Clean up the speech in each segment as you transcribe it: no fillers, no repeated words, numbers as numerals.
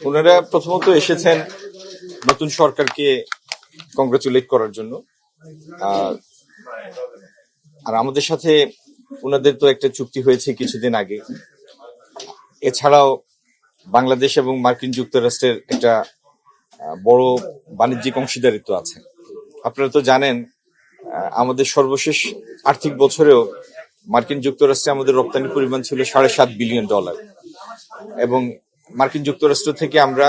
ওনারা প্রথমত এসেছেন নতুন সরকারকে কংগ্রাচুলেট করার জন্য। আর আমাদের সাথে ওনাদের তো একটা চুক্তি হয়েছে কিছুদিন আগে। এছাড়াও বাংলাদেশ এবং মার্কিন যুক্তরাষ্ট্রের একটা বড় বাণিজ্যিক অংশীদারিত্ব আছে। আপনারা তো জানেন আমাদের সর্বশেষ আর্থিক বছরেও মার্কিন যুক্তরাষ্ট্রে আমাদের রপ্তানির পরিমাণ ছিল $7.5 বিলিয়ন, এবং মার্কিন যুক্তরাষ্ট্র থেকে আমরা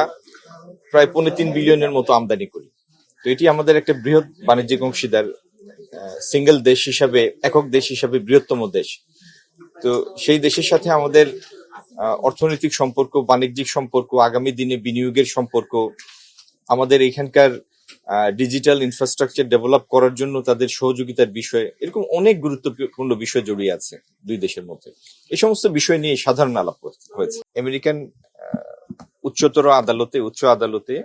প্রায় 3.25 বিলিয়নের মতো আমদানি করি। তো এটি আমাদের একটা বৃহৎ বাণিজ্যিক অংশীদার, সিঙ্গেল দেশ হিসাবে, একক দেশ হিসাবে বৃহত্তম দেশ। তো সেই দেশের সাথে আমাদের অর্থনৈতিক সম্পর্ক, বাণিজ্যিক সম্পর্ক, আগামী দিনে বিনিয়োগের সম্পর্ক, আমাদের এখানকার ডিজিটাল ইনফ্রাস্ট্রাকচার ডেভেলপ করার জন্য তাদের সহযোগিতার বিষয়ে, এরকম অনেক গুরুত্বপূর্ণ বিষয় জড়িয়ে আছে দুই দেশের মধ্যে। এই সমস্ত বিষয় নিয়ে সাধারণ আলাপ হয়েছে। আমেরিকান উচ্চ আদালতে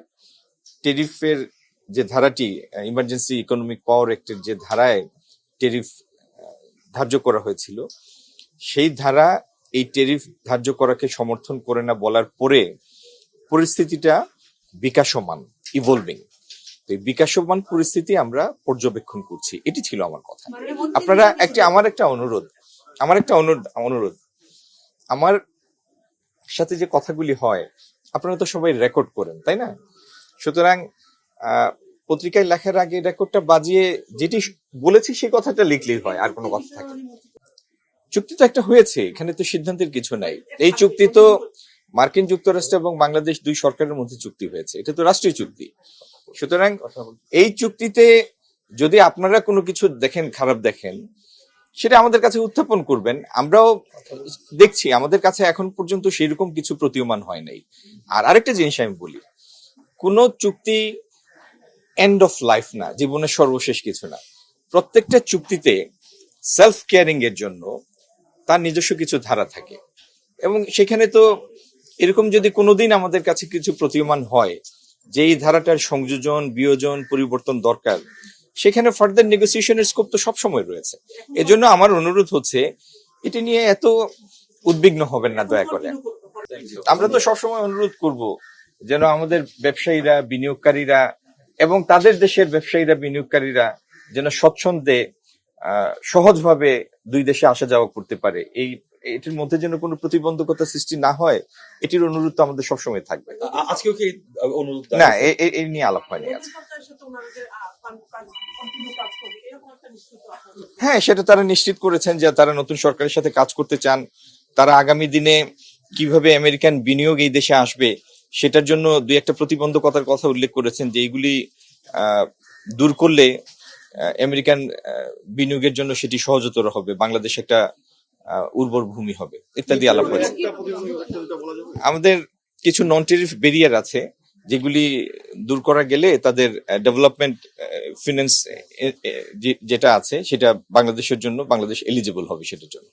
টেরিফের যে ধারাটি, ইমার্জেন্সি ইকোনমিক পাওয়ার অ্যাক্টের যে ধারায় টেরিফ ধার্য করা হয়েছিল, সেই ধারা এই টেরিফ ধার্য করাকে সমর্থন করে না বলার পরে পরিস্থিতিটা বিকাশমান, ইভলভিং। এই বিকাশমান পরিস্থিতি আমরা পর্যবেক্ষণ করছি। এটি ছিল আমার কথা। আপনারা আমার একটা অনুরোধ, আমার সাথে যে কথাগুলি হয় আপনারা তো সবাই রেকর্ড করেন, তাই না? সুতরাং পত্রিকায় লেখার আগে রেকর্ডটা বাজিয়ে যেটি বলেছি সেই কথাটা লিখলেই হয়, আর কোনো কথা থাকে। চুক্তি তো একটা হয়েছে, এখানে তো সিদ্ধান্তের কিছু নাই। এই চুক্তি তো মার্কিন যুক্তরাষ্ট্র এবং বাংলাদেশ দুই সরকারের মধ্যে চুক্তি হয়েছে, এটা তো রাষ্ট্রীয় চুক্তি। সুতরাং এই চুক্তিতে যদি আপনারা কোনো কিছু দেখেন, খারাপ দেখেন, সেটা আমাদের কাছে উত্থাপন করবেন। আমরাও দেখছি, আমাদের কাছে এখন পর্যন্ত সেরকম কিছু প্রতীয়মান হয় নাই। আর আরেকটা জিনিস আমি বলি, কোন চুক্তি এন্ড অফ লাইফ না, জীবনের সর্বশেষ কিছু না। প্রত্যেকটা চুক্তিতে সেলফ কেয়ারিং এর জন্য তার নিজস্ব কিছু ধারা থাকে, এবং সেখানে তো এরকম যদি কোনোদিন আমাদের কাছে কিছু প্রতীয়মান হয় যে এই ধারাটার সংযোজন, বিয়োজন, পরিবর্তন দরকার, সেখানে ফার্দার নেগোসিয়েশনের স্কোপ তো সবসময় রয়েছে। এজন্য আমার অনুরোধ হচ্ছে, এটি নিয়ে এত উদ্বিগ্ন হবেন না দয়া করে। আমরা তো সবসময় অনুরোধ করব যেন আমাদের ব্যবসায়ীরা, বিনিয়োগকারীরা এবং তাদের দেশের ব্যবসায়ীরা, বিনিয়োগকারীরা যেন স্বচ্ছন্দে সহজভাবে দুই দেশে আসা যাওয়া করতে পারে। এটির মধ্যে যেন কোনো প্রতিবন্ধকতা সৃষ্টি না হয়, এটির অনুরোধ তো আমাদের সবসময় থাকবে। আজকেও কি অনুরোধ? না, এই নিয়ে আলাপ হয়নি আজকে। হ্যাঁ, সেটা তারা নিশ্চিত করেছেন যে তারা নতুন সরকারের সাথে কাজ করতে চান। তারা আগামী দিনে কিভাবে আমেরিকান বিনিয়োগ এই দেশে আসবে সেটার জন্য দুই একটা প্রতিবন্ধকতার কথা উল্লেখ করেছেন, যে এইগুলি দূর করলে আমেরিকান বিনিয়োগের জন্য সেটি সহজতর হবে, বাংলাদেশ একটা উর্বর ভূমি হবে, ইত্যাদি আলাপ হয়েছে। আমাদের কিছু নন টেরিফ ব্যারিয়ার আছে যেগুলি দূর করা গেলে তাদের ডেভেলপমেন্ট ফিন্যান্স যেটা আছে সেটা বাংলাদেশের জন্য, বাংলাদেশ এলিজিবল হবে সেটার জন্য।